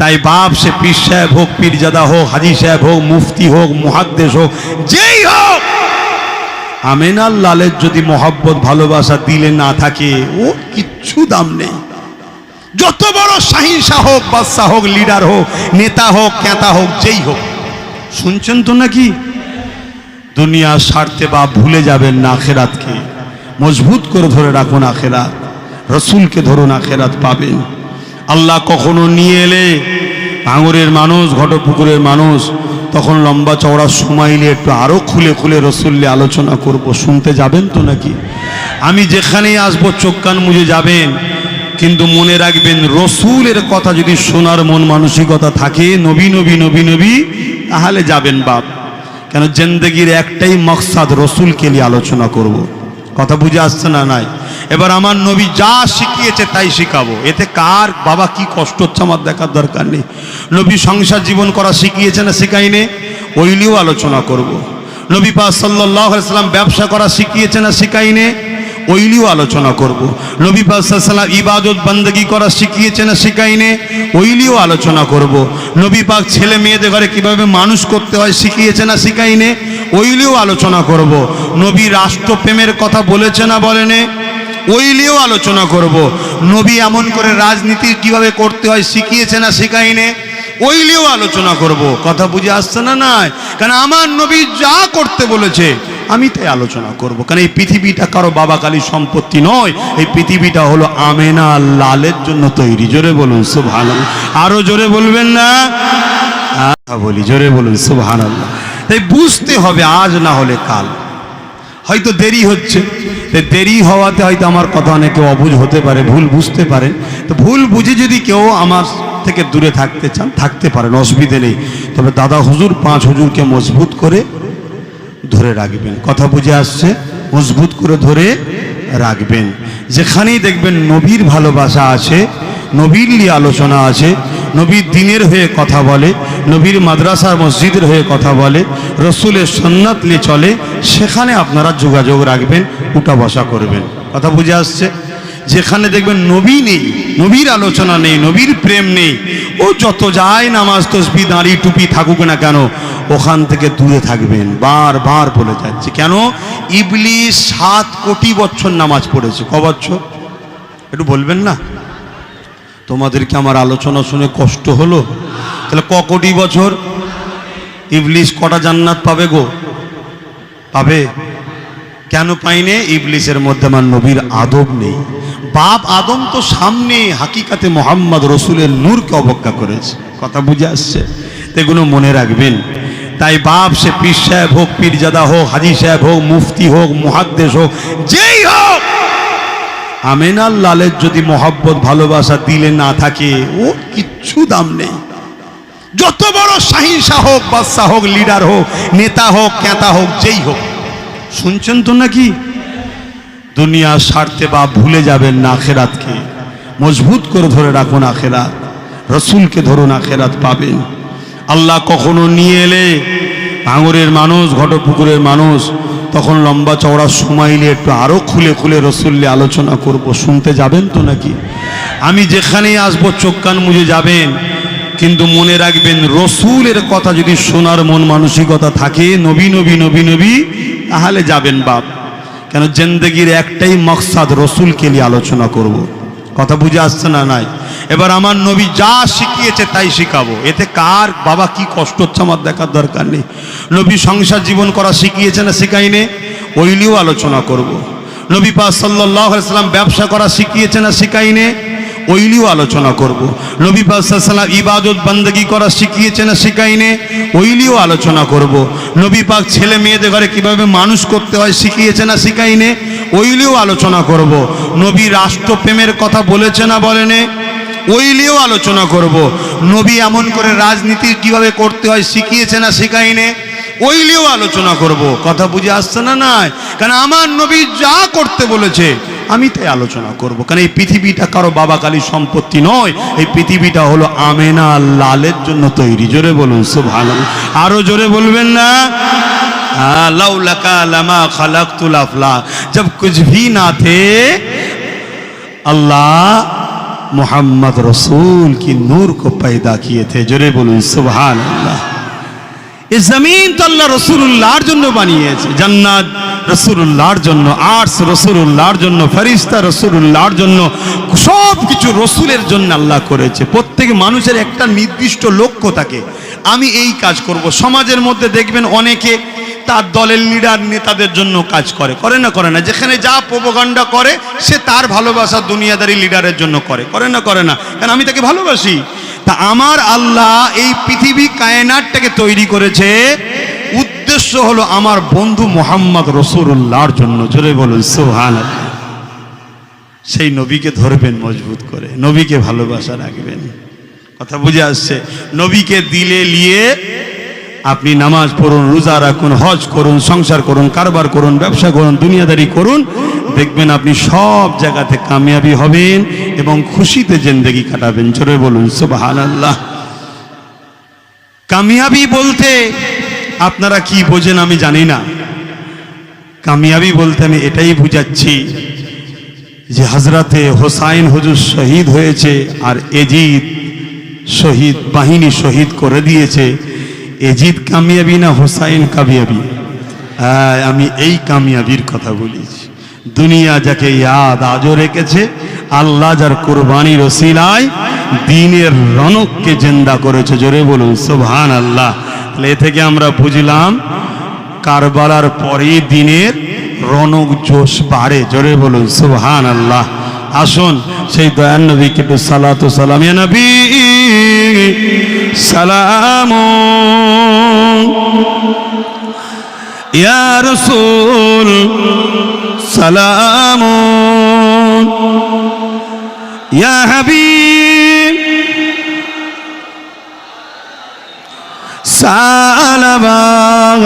তাই বাপ সে পীর সাহেব হোক, পীরজাদা হোক, হাজি সাহেব হোক, মুফতি হোক, মুহাদ্দিস হোক, যেই হোক, আমেনার লালের যদি মহব্বত ভালোবাসা দিলে না থাকে ও কিচ্ছু দাম নেই। যত বড় শাহিনশাহ হোক, বাদশাহ হোক, লিডার হোক, নেতা হোক, ক্যাতা হোক, যেই হোক। শুনছেন তো নাকি? দুনিয়ার স্বার্থে বাপ ভুলে যাবেন না আখেরাতকে। মজবুত করে ধরে রাখুন আখেরাত, রসুলকে ধরুন, আখেরাত পাবেন। আল্লাহ কখনো নিয়ে এলে ভাঙরের মানুষ, ঘটপুকুরের মানুষ, তখন লম্বা চওড়া সময় নিয়ে একটু আরো খুলে খুলে রসুল্লে আলোচনা করব। শুনতে যাবেন তো নাকি? আমি যেখানেই আসবো চোখ কান মুজে যাবেন, কিন্তু মনে রাখবেন রসুলের কথা যদি শোনার মন মানসিকতা থাকে, নবী নবী নবী নবী, তাহলে যাবেন বাপ। কেন জিন্দেগির একটাই মকসাদ, রসুলকে নিয়ে আলোচনা করব। কথা বুঝে আসছে না? নাই। এবার আমার নবী যা শিখিয়েছে তাই শিখাবো। এতে কার বাবা কি কষ্ট হচ্ছে আমার দেখার দরকার নেই। নবী সংসার জীবন করা শিখিয়েছে না শিখাইনে, ওই নিয়েও আলোচনা করব। নবী পাক সাল্লাল্লাহু আলাইহি ওয়াসাল্লাম ব্যবসা করা শিখিয়েছে না শিখাইনে, ওই নিয়েও আলোচনা করব। নবী পাক সাল্লাল্লাহু আলাইহি ওয়াসাল্লাম ইবাদত বান্দেগি করা শিখিয়েছে না শিখাইনে, ওই নিয়েও আলোচনা করব। নবী পাক ছেলে মেয়েদের ঘরে কিভাবে মানুষ করতে হয় শিখিয়েছে না শিখাইনে, ওই নিয়েও আলোচনা করব। নবী রাষ্ট্রপ্রেমের কথা বলেছে না বলেনে, ওই নিয়েও আলোচনা করব। নবী এমন করে রাজনীতি কিভাবে করতে হয় শিখিয়েছে না শিখাইনে, ওই নিয়েও আলোচনা করব। কথা বুঝে আসছে না? নাই। কারণ আমার নবী যা করতে বলেছে আমি তাই আলোচনা করব। কারণ এই পৃথিবীটা কারো বাবা কালীর সম্পত্তি নয়, এই পৃথিবীটা হলো আমেনা লালের জন্য তৈরি। জোরে বলুন সুবহানাল্লাহ। আরো জোরে বলবেন না? বলি জোরে বলুন সুবহানাল্লাহ। তাই বুঝতে হবে, আজ না হলে কাল। হয়তো দেরি হচ্ছে, দেরি হওয়াতে হয়তো আমার কথা অনেকে অবুঝ হতে পারে, ভুল বুঝতে পারেন। তো ভুল বুঝে যদি কেউ আমার থেকে দূরে থাকতে চান থাকতে পারেন, অসুবিধে নেই। তবে দাদা হুজুর, 5 হুজুরকে মজবুত করে ধরে রাখবেন। কথা বুঝে আসছে? মজবুত করে ধরে রাখবেন। যেখানেই দেখবেন নবীর ভালোবাসা আছে, নবীর নিয়ে আলোচনা আছে, নবীর দিনের হয়ে কথা বলে, নবীর মাদ্রাসার মসজিদের হয়ে কথা বলে, রসুলের সুন্নাত নিয়ে চলে, সেখানে আপনারা যোগাযোগ রাখবেন, উঠা বসা করবেন। কথা বুঝে আসছে? যেখানে দেখবেন নবী নেই, নবীর আলোচনা নেই, নবীর প্রেম নেই, ও যত যায় নামাজ তসবিহ দাঁড়ি টুপি থাকুক না কেন, ওখান থেকে দূরে থাকবেন। বারবার বলে যাচ্ছে। কেন? ইবলিস 7 কোটি বছর নামাজ পড়েছে। ক বছর? একটু বলবেন না? তোমাদেরকে আমার আলোচনা শুনে কষ্ট হলো? তাহলে ক কোটি বছর? ইবলিস কটা জান্নাত পাবে গো? পাবে? কেন পাইনে? ইবলিসের মধ্যে আমার নবীর আদব নেই। বাপ আদম তো সামনে, হাকিকাতে মোহাম্মদ রসুলের নূরকে অবজ্ঞা করেছে। কথা বুঝে আসছে? এগুলো মনে রাখবেন। তাই বাপ সে পীর সাহেব হোক, পীরজাদা হোক, হাজি সাহেব হোক, মুফতি হোক, মুহাদ্দিস হোক, যেই হোক, আমেনার লালের যদি মহব্বত ভালোবাসা দিলে না থাকে ও কিচ্ছু দাম নেই। যত বড় শাহিনশাহ হোক, বাদশাহ হোক, লিডার হোক, নেতা হোক, ক্যাতা হোক, যেই হোক। শুনছেন তো নাকি? দুনিয়ার স্বার্থে বাপ ভুলে যাবেন না আখেরাতকে। মজবুত করে ধরে রাখুন আখেরাত, রসুলকে ধরুন, আখেরাত পাবেন। আল্লাহ কখনো নিয়ে এলে ভাঙরের মানুষ, ঘটপুকুরের মানুষ, তখন লম্বা চওড়া সময় নিয়ে একটু আরো খুলে খুলে রসুল্লে আলোচনা করব। শুনতে যাবেন তো নাকি? আমি যেখানেই আসবো চোখ কান মুজে যাবেন, কিন্তু মনে রাখবেন রসুলের কথা যদি শোনার মন মানসিকতা থাকে, নবী নবী নবী নবী, তাহলে যাবেন বাপ। কেন জিন্দেগির একটাই মকসাদ, রসুলকে নিয়ে আলোচনা করব। কথা বুঝে আসছে না? নাই। এবার আমার নবী যা শিখিয়েছে তাই শিখাবো। এতে কার বাবা কি কষ্ট হচ্ছে আমার দেখার দরকার নেই। নবী সংসার জীবন করা শিখিয়েছে না শিখাইনে, ওই নিয়েও আলোচনা করব। নবী পাক সাল্লাল্লাহু আলাইহি ওয়াসাল্লাম ব্যবসা করা শিখিয়েছে না শিখাইনে, ওই নিয়েও আলোচনা করব। নবী পাক সাল্লাল্লাহু আলাইহি ওয়াসাল্লাম ইবাদত বান্দেগি করা শিখিয়েছে না শিখাইনে, ওই নিয়েও আলোচনা করব। নবী পাক ছেলে মেয়েদের ঘরে কিভাবে মানুষ করতে হয় শিখিয়েছে না শিখাইনে, ওই নিয়েও আলোচনা করব। নবী রাষ্ট্রপ্রেমের কথা বলেছে না বলেনে, ওই নিয়েও আলোচনা করব। নবী এমন করে রাজনীতি কিভাবে করতে হয় শিখিয়েছে না শিখাইনে, ওই নিয়েও আলোচনা করব। কথা বুঝে আসছে না? নাই। কারণ আমার নবী যা করতে বলেছে আমি তাই আলোচনা করব। কারণ এই পৃথিবীটা কারো বাবা কালীর সম্পত্তি নয়, এই পৃথিবীটা হলো আমেনা লালের জন্য তৈরি। জোরে বলুন সুবহানাল্লাহ। আরো জোরে বলবেন না? लौलका लमा खलक़तुल, 'जब कुछ भी ना थे अल्लाह मोहम्मद रसूल की नूर को पैदा किए थे। जोरे बोलूं सुभान अल्लाह। इस जमीन तो अल्लाह रसूलुल्लाहर জন্য বানিয়েছে, জান্নাত রসুলুল্লাহর জন্য, আরশ রসুলুল্লাহর জন্য, ফেরেশতা রসুলুল্লাহর জন্য, সব কিছু রসুলের জন্য আল্লাহ করেছে। প্রত্যেক মানুষের একটা নির্দিষ্ট লক্ষ্য থাকে, আমি এই কাজ করব। সমাজের মধ্যে দেখবেন অনেকে তার দলের লিডার নেতাদের জন্য কাজ করে, করে না করে না? যেখানে যা প্রোপাগান্ডা করে সে তার ভালোবাসা দুনিয়াদারি লিডারের জন্য করে, করে না করে না? কারণ আমি তাকে ভালোবাসি। তা আমার আল্লাহ এই পৃথিবী কায়নাতটাকে তৈরি করেছে, উদ্দেশ্য হলো আমার বন্ধু মোহাম্মদ রসুলুল্লাহর জন্য। জোরে বলুন সুবহানাল্লাহ। সেই নবীকে ধরবেন মজবুত করে, নবীকে ভালোবাসা রাখবেন। কথা বুঝে আসছে? নবীকে দিলে নিয়ে আপনি নামাজ পড়ুন, রোজা রাখুন, হজ করুন, সংসার করুন, কারবার করুন, ব্যবসা করুন, দুনিয়াদারি করুন, দেখবেন আপনি সব জায়গাতে কামিয়াবি হবেন এবং খুশিতে জিন্দেগি কাটাবেন। জোরে বলুন সুবহানাল্লাহ। কামিয়াবি বলতে আপনারা কি বোঝেন আমি জানি না। কামিয়াবি বলতে আমি এটাই বুঝাচ্ছি যে হযরতে হোসাইন হুজুর শহীদ হয়েছে আর এজিদ শহীদ বাহিনী শহীদ করে দিয়েছে। এজিদ কামিয়াবি না হোসাইন কামিয়াবি? আমি এই কামিয়াবির কথা বলেছি। দুনিয়া যাকে ইয়াদ আজও রেখেছে, আল্লাহ যার কুরবানির ওসিলায় দ্বীনের রনককে জিন্দা করেছে। জোরে বলুন সুবহানাল্লাহ। তাহলে এ থেকে আমরা বুঝলাম কারবালার পরে দ্বীনের রনক জোশ বাড়ে। জোরে বলুন সুবহানাল্লাহ। আসুন সেই দয়ার নবীকে একটু সালাতু সালাম। ইয়া নবী সালাম, ইয়া রাসূল সালাম, ইয়া হাবিব সালাম।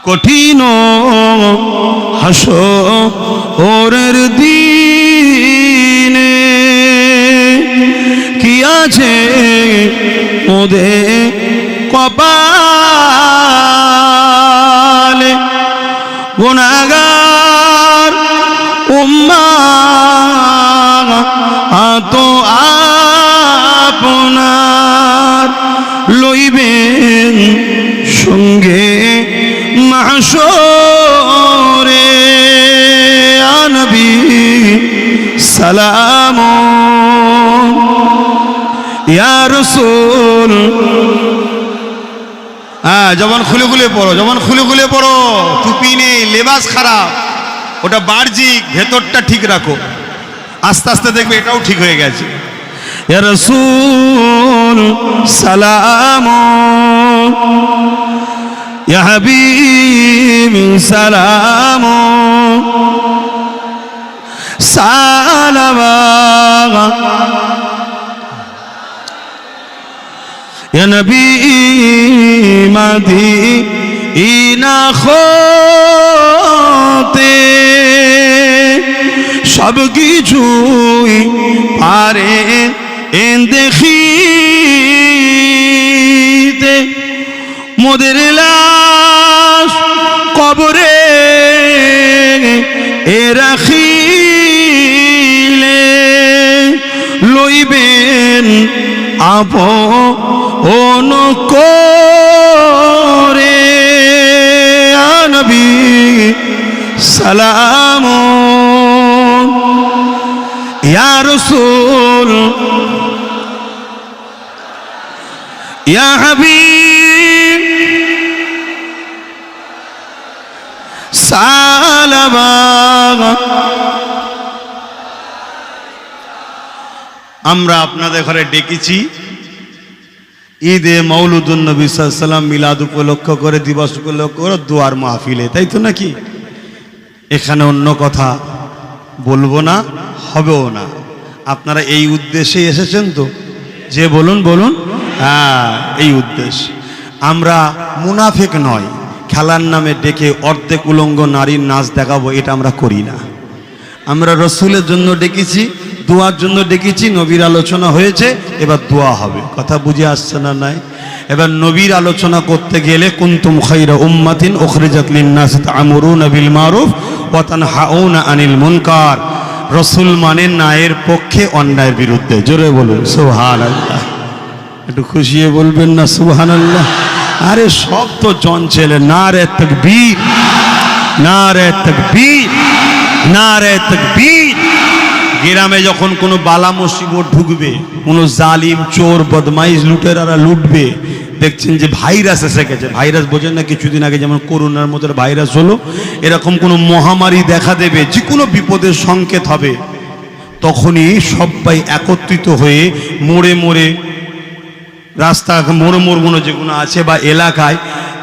কঠিন হাসরের দিনে কি আছে ওদের কপালে, গুনাহগার উম্মাহ তো আপনার লইবেন সঙ্গে মাহশরে। ইয়া নবী সালাম, ইয়া রাসূল। জবান খুলে খুলে পড়ো, জবান খুলে খুলে পড়ো। টুপি নেই, লেবাস খারাপ, ওটা বাহ্যিক, ভেতরটা ঠিক রাখো। আস্তে আস্তে দেখবে এটাও ঠিক হয়ে গেছে। ইয়া রাসূল সালাম, ইয়া হাবিব সালাম, সালাম। ইয়া নবী মদিনা হতে সব কিছুই পারে দেখিতে, মোদের লাশ কবরে রাখিলে লইবেন আপন করে। ইয়া নবী সালাম, ইয়া রাসূল, ইয়া হাবিব সালাম। আমরা আপনাদের ঘরে ডেকেছি ঈদে মৌলুদুন নবী সাল্লাল্লাহু আলাইহি ওয়াসাল্লাম, মিলাদ উপলক্ষ করে, দিবস উপলক্ষ করে দোয়ার মাহফিলে, তাই তো নাকি? এখানে অন্য কথা বলবো না, হবেও না। আপনারা এই উদ্দেশ্যে এসেছেন তো? যে বলুন বলুন। হ্যাঁ, এই উদ্দেশ্য। আমরা মুনাফিক নয়, খেলার নামে ডেকে অর্ধেক উলঙ্গ নারীর নাচ দেখাবো, এটা আমরা করি না। আমরা রসুলের জন্য ডেকেছি, দোয়ার জন্য ডেকেছি। নবীর আলোচনা হয়েছে, এবার দোয়া হবে। কথা বুঝে আসছে না? নাই। এবার নবীর আলোচনা করতে গেলে কুনতুম খায়রা উম্মাতিন উখরিজাত লিন-নাস তা'মুরুনা বিল মারুফ ওয়া তানহাউনা আনিল মুনকার, রসুল মানে ন্যায়ের পক্ষে, অন্যায়ের বিরুদ্ধে। জোরে বলুন সুবহানাল্লাহ। একটু খুশিয়ে বলবেন না সুবহানাল্লাহ? আরে সব তো জন ছেলে। নারে তাকবীর, নারে তাকবীর, নারে তাকবীর। গ্রামে যখন কোনো বালা মুসিবত ঢুকবে, কোনো জালিম চোর বদমাইশ লুটেরারা লুটবে, দেখছেন যে ভাইরাস এসে গেছে। ভাইরাস বোঝেন না? কিছুদিন আগে যেমন করোনার মতো ভাইরাস হলো, এরকম কোনো মহামারী দেখা দেবে, যে কোনো বিপদের সংকেত হবে, তখনই সবাই একত্রিত হয়ে মোড়ে মোড়ে, রাস্তা মোড় মোড়গুলো যেগুলো আছে বা এলাকায়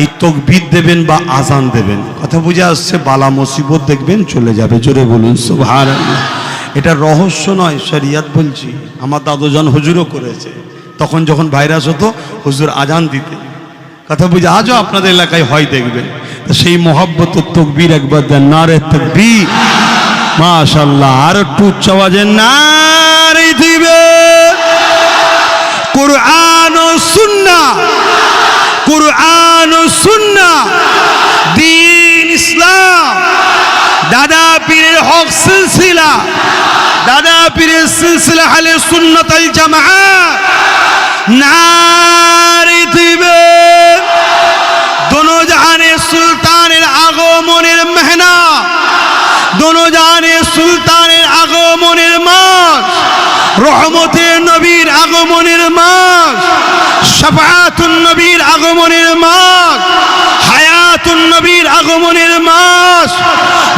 এই তাকবীর দেবেন বা আজান দেবেন। কথা বুঝে আসছে? বালা মুসিবত দেখবেন চলে যাবে। জোরে বলুন সুবহানাল্লাহ। এটা রহস্য নয়, শরিয়ত বলছি। আমার দাদুজন হুজুরও করেছে। তখন যখন ভাইরাস হতো, হুজুর আজান দিতে। কথা বুঝে আজও আপনাদের এলাকায় হয় দেখবেন। তো সেই মহব্বত তাকবীর একবার দেন, নারে তাকবীর, মাশাআল্লাহ। আর একটু উচ্চ আওয়াজে নারে দিবে। কুরআন ও সুন্নাহ, কুরআন ও সুন্নাহ, দ্বীন ইসলাম, দাদা পীরের হক সিলসিলা, দাদা পীরের সিলসিলা আহলে সুন্নাত ওয়াল জামাআত। নারে দিবে। দোনো জাহানে সুলতানের আগমনের মেহনা, দোনো জাহানে সুলতানের আগমনের মাস, রহমতের নবীর আগমনের মাস, শাফাআতুন নবীর আগমনের মাস, হায়াতুন নবীর আগমনের মাস,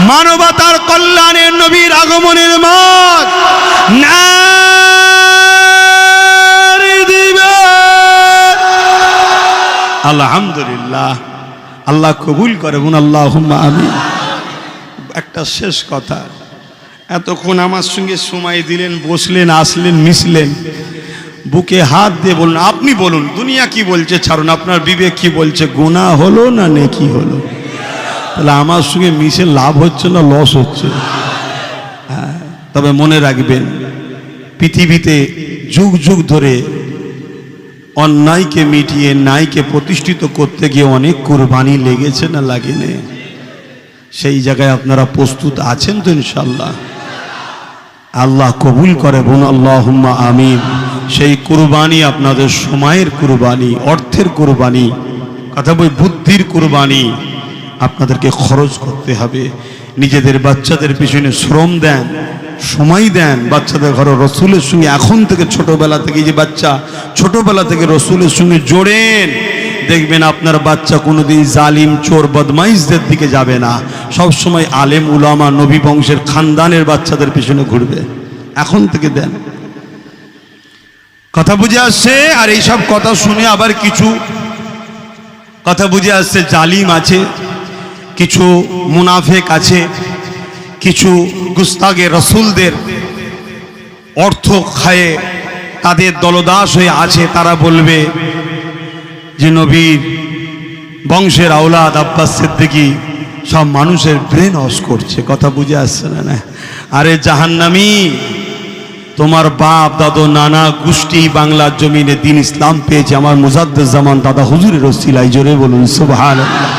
মানবতার কল্যাণের নবীর আগমনের মাস। নারে দিবে। আলহামদুলিল্লাহ। আল্লাহ কবুল করে, বলুন আল্লাহুম্মা আমিন। একটা শেষ কথা, এতক্ষণ আমার সঙ্গে সময় দিলেন, বসলেন, আসলেন, মিশলেন, বুকে হাত দিয়ে বলুন, আপনি বলুন দুনিয়া কি বলছে ছাড়ুন, আপনার বিবেক কি বলছে, গুনাহ হলো না নেকি হলো? তাহলে আমার সঙ্গে মিশে লাভ হচ্ছে না লস হচ্ছে? হ্যাঁ, তবে মনে রাখবেন, পৃথিবীতে যুগ যুগ ধরে অন্যায়কে মিটিয়ে ন্যায়কে প্রতিষ্ঠিত করতে গিয়ে অনেক কুরবানি লেগেছে না লাগেনি? সেই জায়গায় আপনারা প্রস্তুত আছেন তো ইনশাআল্লাহ? আল্লাহ কবুল করে, বোন আল্লাহুম্মা আমিন। সেই কুরবানি আপনাদের সময়ের কুরবানি, অর্থের কুরবানি, কথা বলি বুদ্ধির কুরবানি আপনাদেরকে খরচ করতে হবে। নিজেদের বাচ্চাদের পিছনে শ্রম দেন, সময় দেন। বাচ্চাদের ঘরে রসুলের সঙ্গে এখন থেকে ছোটবেলা থেকে, যে বাচ্চা ছোটবেলা থেকে রসুলের সঙ্গে জোড়েন, দেখবেন আপনার বাচ্চা কোনোদিন জালিম চোর বদমাইশদের দিকে যাবে না, সব সময় আলেম উলামা নবী বংশের খানদানের বাচ্চাদের পিছনে ঘুরবে। এখন থেকে দেন। কথা বুঝে আসছে? আর এইসব কথা শুনে আবার কিছু কথা বুঝে আসছে, জালিম আছে, কিছু মুনাফেক আছে, কিছু গুস্তাগে রসুলদের অর্থ খায়ে তাদের দলদাস হয়ে আছে। তারা বলবে যে নবীর বংশের আওলাদ আব্বাস সিদ্দিকী সব মানুষের ব্রেন ওয়াশ করছে। কথা বুঝে আসছে না? আরে জাহান্নামী, তোমার বাপ দাদু নানা গোষ্ঠী বাংলার জমিনে দিন ইসলাম পেয়েছে আমার মুজাদ্দেদ জামান দাদা হুজুরের ওসিলায়। জোরে বলুন সুবহানাল্লাহ।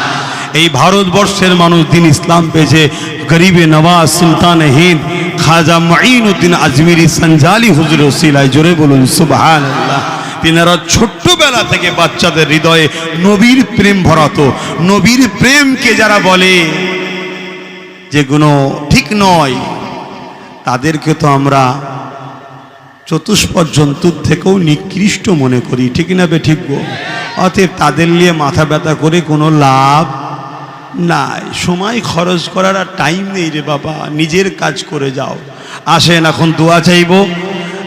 এই ভারতবর্ষের মানুষ দিন ইসলাম পেয়েছে গরিবে নওয়াজ সুলতান হিন্দ খাজা মুঈনুদ্দিন আজমিরি সঞ্জালি হুজুরের ওসিলায়। জোরে বলুন সুবহানাল্লাহ। তিনারা ছোট্টবেলা থেকে বাচ্চাদের হৃদয়ে নবীর প্রেম ভরাতো। নবীর প্রেমকে যারা বলে যেগুলো ঠিক নয়, তাদেরকে তো আমরা চতুষ্পদ জন্তুর থেকেও নিকৃষ্ট মনে করি, ঠিক না বে ঠিক গো? অতএব তাদের নিয়ে মাথা ব্যথা করে কোনো লাভ নাই। সময় খরচ করার আর টাইম নেই রে বাবা, নিজের কাজ করে যাও। আসেন এখন দোয়া চাইব,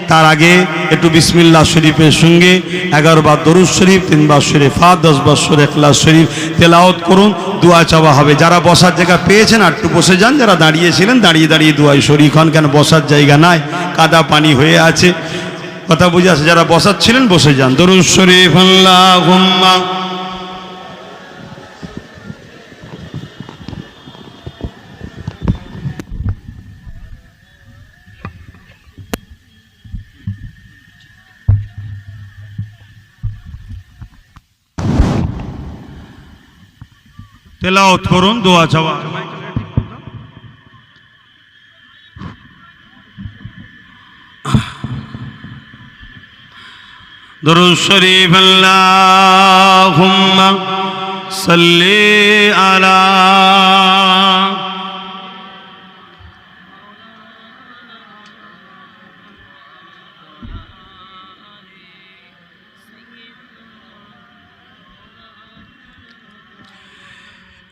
তার আগে একটু বিসমিল্লাহ শরীফের সঙ্গে 11 বার দরুদ শরীফ, 3 বার শরীফাত, 10 বার সূরা ইখলাস শরীফ তেলাওয়াত করুন, দোয়া চাওয়া হবে। যারা বসার জায়গা পেয়েছেন আর একটু বসে যান, যারা দাঁড়িয়েছিলেন দাঁড়িয়ে দাঁড়িয়ে দোয়ায় শরীক হন, কেন বসার জায়গা নাই, কাদা পানি হয়ে আছে। কথা বুঝে আছে? যারা বসার ছিলেন বসে যান। দরুদ শরীফ আল্লাহুম্মা তেলাওয়াত করুন, দোয়া চাওয়া। दुरूद शरीफ अल्लाहुम्मा सल्ली अला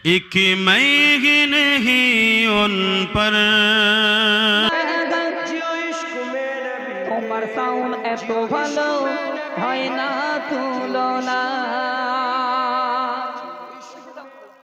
एक मैं ही नहीं उन पर তোমার সাউন্ড এত ভালো হয় না তুলনা